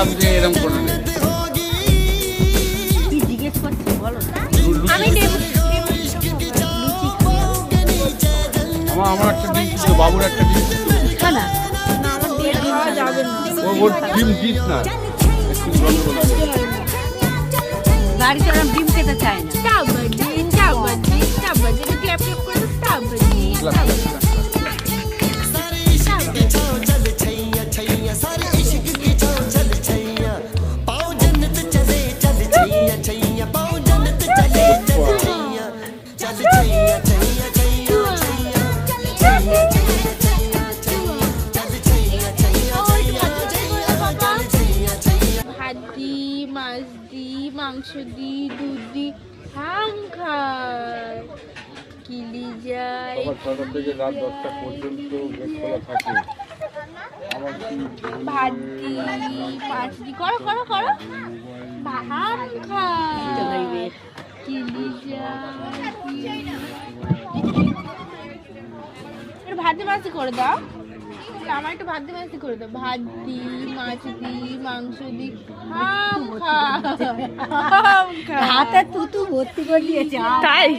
আপনি এরকম করে দেন। কি জিজ্ঞেস করছি বলো না। আমি নেব আমার একটা ডিম ছিল, বাবুর একটা ডিম ছিল। না না আমার ডিম খাওয়া যাবে না ওর ডিম দিস না, একটু গন্ডগোল আছে। বাড়িতে ওরা ডিম খেতে চায় না। টাবাজি টাবাজি টাবাজি ক্ল্যাপ ক্ল্যাপ করে টাবাজি ভাত দি, মাছ দি, মাংস দি, দুধ দি, হাম খায় কিলি যায়। সকাল 6টা থেকে রাত 10টা পর্যন্ত গেট খোলা থাকে। আমার ভাত দি, মাছ দি, করো করো করো, হাম খায় কিলি যায়। একটু ভাত দিয়ে মাছ করে দাও, আমার একটু ভাত দিয়ে মাছ করে দাও। ভাত দি, মাছ দি, মাংস দি, হাম খায় হাম খায়। হাতে তুতু ভর্তি করে দিয়েছে। তাই